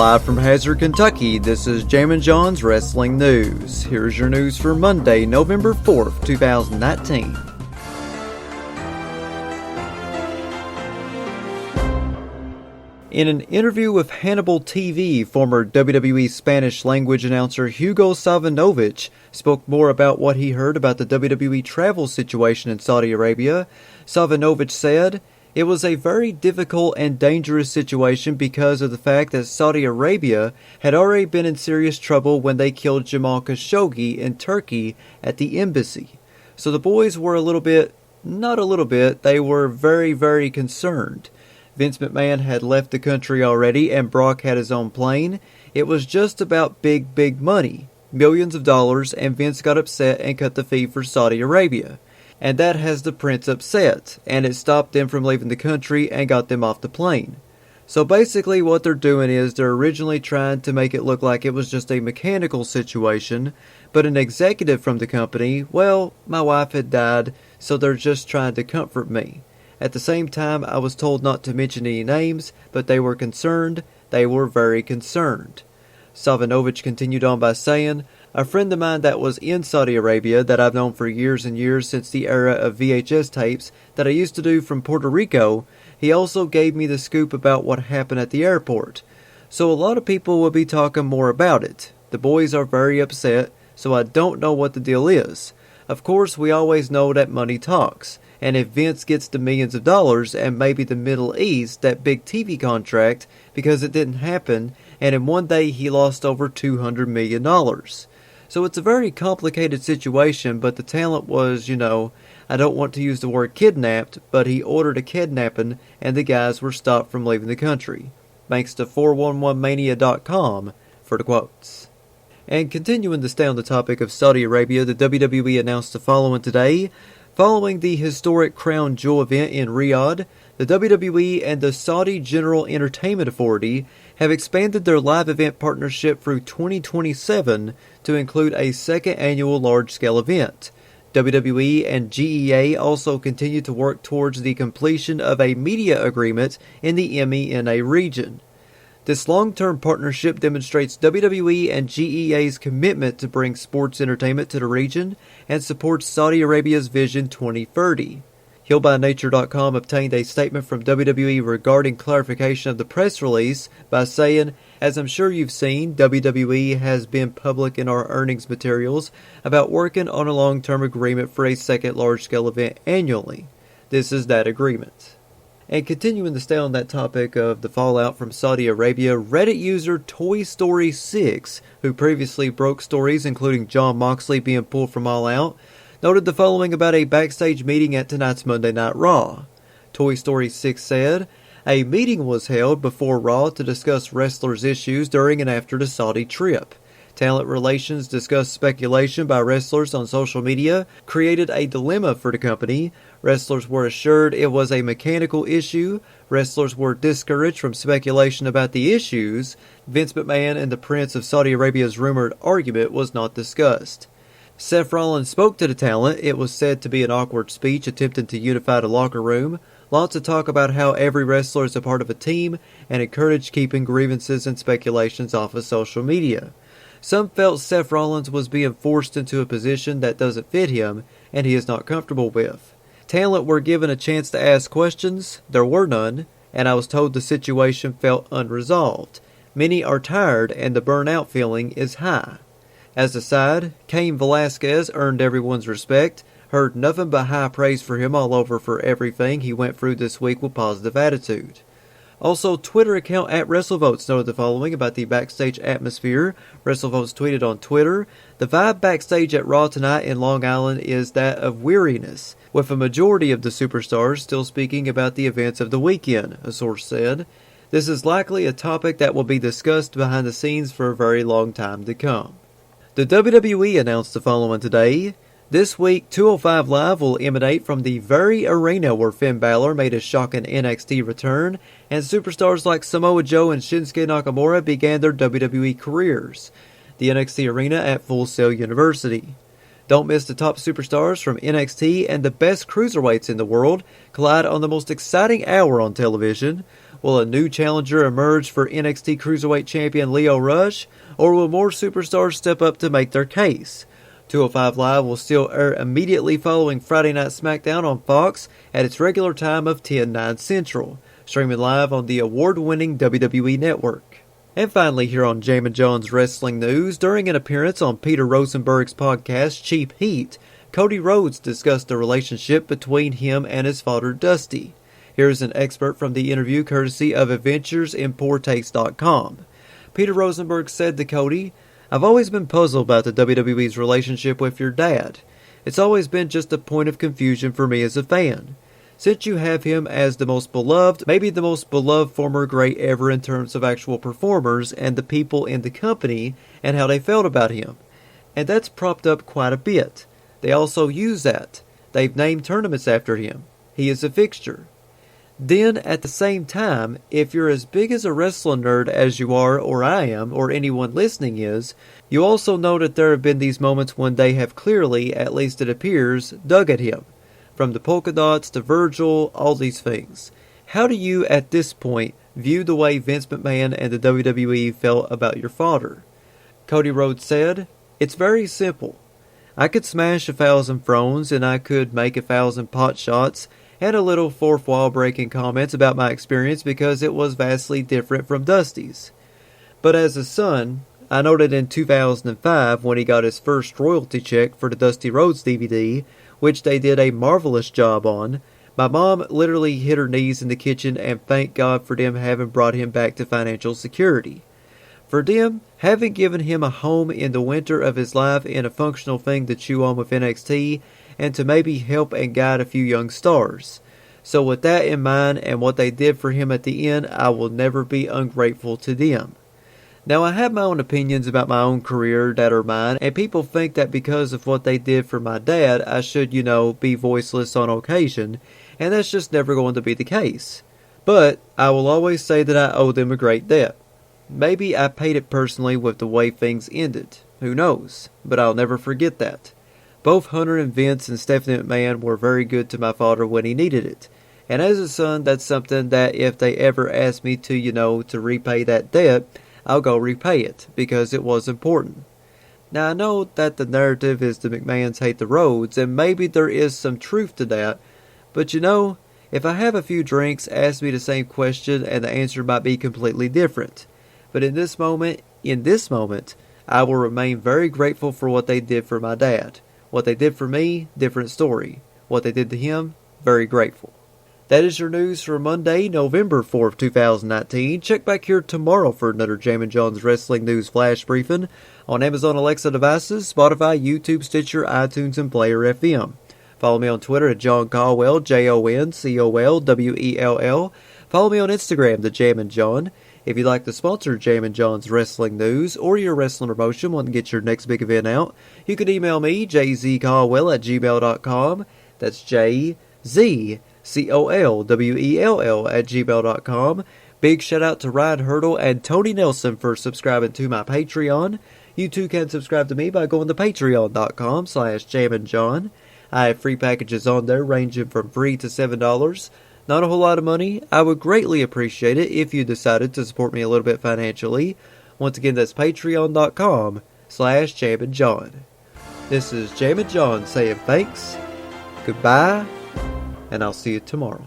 Live from Hazard, Kentucky, this is Jammin John's Wrestling News. Here's your news for Monday, November 4th, 2019. In an interview with Hannibal TV, former WWE Spanish language announcer Hugo Savinovich spoke more about what he heard about the WWE travel situation in Saudi Arabia. Savinovich said, "It was a very difficult and dangerous situation because of the fact that Saudi Arabia had already been in serious trouble when they killed Jamal Khashoggi in Turkey at the embassy. So the boys were they were very, very concerned. Vince McMahon had left the country already and Brock had his own plane. It was just about big money, millions of dollars, and Vince got upset and cut the fee for Saudi Arabia. And that has the prince upset, and it stopped them from leaving the country and got them off the plane. So basically what they're doing is they're originally trying to make it look like it was just a mechanical situation, but an executive from the company, well, my wife had died, so they're just trying to comfort me. At the same time, I was told not to mention any names, but they were concerned. They were very concerned." Savinovich continued on by saying, "A friend of mine that was in Saudi Arabia that I've known for years and years since the era of VHS tapes that I used to do from Puerto Rico, he also gave me the scoop about what happened at the airport. So a lot of people will be talking more about it. The boys are very upset, so I don't know what the deal is. Of course, we always know that money talks. And if Vince gets the millions of dollars and maybe the Middle East, that big TV contract, because it didn't happen, and in one day he lost over $200 million. So it's a very complicated situation, but the talent was, I don't want to use the word kidnapped, but he ordered a kidnapping and the guys were stopped from leaving the country. Thanks to 411mania.com for the quotes." And continuing to stay on the topic of Saudi Arabia, the WWE announced the following today. Following the historic Crown Jewel event in Riyadh, the WWE and the Saudi General Entertainment Authority have expanded their live event partnership through 2027 to include a second annual large-scale event. WWE and GEA also continue to work towards the completion of a media agreement in the MENA region. This long-term partnership demonstrates WWE and GEA's commitment to bring sports entertainment to the region and supports Saudi Arabia's Vision 2030. HealByNature.com obtained a statement from WWE regarding clarification of the press release by saying, "As I'm sure you've seen, WWE has been public in our earnings materials about working on a long-term agreement for a second large-scale event annually. This is that agreement." And continuing to stay on that topic of the fallout from Saudi Arabia, Reddit user Toy Story 6, who previously broke stories including Jon Moxley being pulled from All Out, noted the following about a backstage meeting at tonight's Monday Night Raw. Toy Story 6 said, "A meeting was held before Raw to discuss wrestlers' issues during and after the Saudi trip. Talent relations discussed speculation by wrestlers on social media created a dilemma for the company. Wrestlers were assured it was a mechanical issue. Wrestlers were discouraged from speculation about the issues. Vince McMahon and the Prince of Saudi Arabia's rumored argument was not discussed." Seth Rollins spoke to the talent. It was said to be an awkward speech attempting to unify the locker room. Lots of talk about how every wrestler is a part of a team and encouraged keeping grievances and speculations off of social media. Some felt Seth Rollins was being forced into a position that doesn't fit him and he is not comfortable with. Talent were given a chance to ask questions. There were none, and I was told the situation felt unresolved. Many are tired and the burnout feeling is high. As a side, Cain Velasquez earned everyone's respect. Heard nothing but high praise for him all over for everything he went through this week with positive attitude. Also, Twitter account at WrestleVotes noted the following about the backstage atmosphere. WrestleVotes tweeted on Twitter, "The vibe backstage at Raw tonight in Long Island is that of weariness, with a majority of the superstars still speaking about the events of the weekend," a source said. "This is likely a topic that will be discussed behind the scenes for a very long time to come." The WWE announced the following today. This week, 205 Live will emanate from the very arena where Finn Balor made his shocking NXT return, and superstars like Samoa Joe and Shinsuke Nakamura began their WWE careers. The NXT arena at Full Sail University. Don't miss the top superstars from NXT and the best cruiserweights in the world collide on the most exciting hour on television. Will a new challenger emerge for NXT Cruiserweight Champion Lio Rush, or will more superstars step up to make their case? 205 Live will still air immediately following Friday Night SmackDown on Fox at its regular time of 10/9 Central, streaming live on the award-winning WWE Network. And finally, here on Jammin John's Wrestling News, during an appearance on Peter Rosenberg's podcast Cheap Heat, Cody Rhodes discussed the relationship between him and his father Dusty. Here's an excerpt from the interview courtesy of AdventuresInPoorTaste.com. Peter Rosenberg said to Cody, "I've always been puzzled about the WWE's relationship with your dad. It's always been just a point of confusion for me as a fan. Since you have him as the most beloved, maybe the most beloved former great ever in terms of actual performers and the people in the company and how they felt about him. And that's propped up quite a bit. They also use that. They've named tournaments after him. He is a fixture. Then, at the same time, if you're as big as a wrestling nerd as you are, or I am, or anyone listening is, you also know that there have been these moments when they have clearly, at least it appears, dug at him. From the polka dots to Virgil, all these things. How do you, at this point, view the way Vince McMahon and the WWE felt about your father?" Cody Rhodes said, "It's very simple. I could smash 1,000 thrones and I could make 1,000 pot shots and a little fourth wall breaking comments about my experience because it was vastly different from Dusty's. But as a son, I know that in 2005, when he got his first royalty check for the Dusty Rhodes DVD, which they did a marvelous job on, my mom literally hit her knees in the kitchen and thanked God for them having brought him back to financial security. For them, having given him a home in the winter of his life and a functional thing to chew on with NXT, and to maybe help and guide a few young stars. So with that in mind and what they did for him at the end, I will never be ungrateful to them. Now, I have my own opinions about my own career that are mine, and people think that because of what they did for my dad, I should, be voiceless on occasion, and that's just never going to be the case. But I will always say that I owe them a great debt. Maybe I paid it personally with the way things ended. Who knows? But I'll never forget that. Both Hunter and Vince and Stephanie McMahon were very good to my father when he needed it. And as a son, that's something that if they ever ask me to, to repay that debt, I'll go repay it, because it was important. Now, I know that the narrative is the McMahons hate the Rhodes, and maybe there is some truth to that, but if I have a few drinks, ask me the same question, and the answer might be completely different. But in this moment, I will remain very grateful for what they did for my dad. What they did for me, different story. What they did to him, very grateful. That is your news for Monday, November 4th, 2019. Check back here tomorrow for another Jammin John's Wrestling News Flash Briefing on Amazon Alexa devices, Spotify, YouTube, Stitcher, iTunes, and Player FM. Follow me on Twitter at John Caldwell, JONCOLWELL. Follow me on Instagram, The Jammin John. If you'd like to sponsor Jammin John's Wrestling News or your wrestling promotion, want to get your next big event out, you can email me, jzcaldwell@gmail.com. That's JZCOLWELL@gmail.com. Big shout out to Ryan Hurdle and Tony Nelson for subscribing to my Patreon. You too can subscribe to me by going to patreon.com/JamminJohn. I have free packages on there ranging from $3 to $7. Not a whole lot of money. I would greatly appreciate it if you decided to support me a little bit financially. Once again, that's patreon.com/JamminJohn. This is Jammin John saying thanks, goodbye, and I'll see you tomorrow.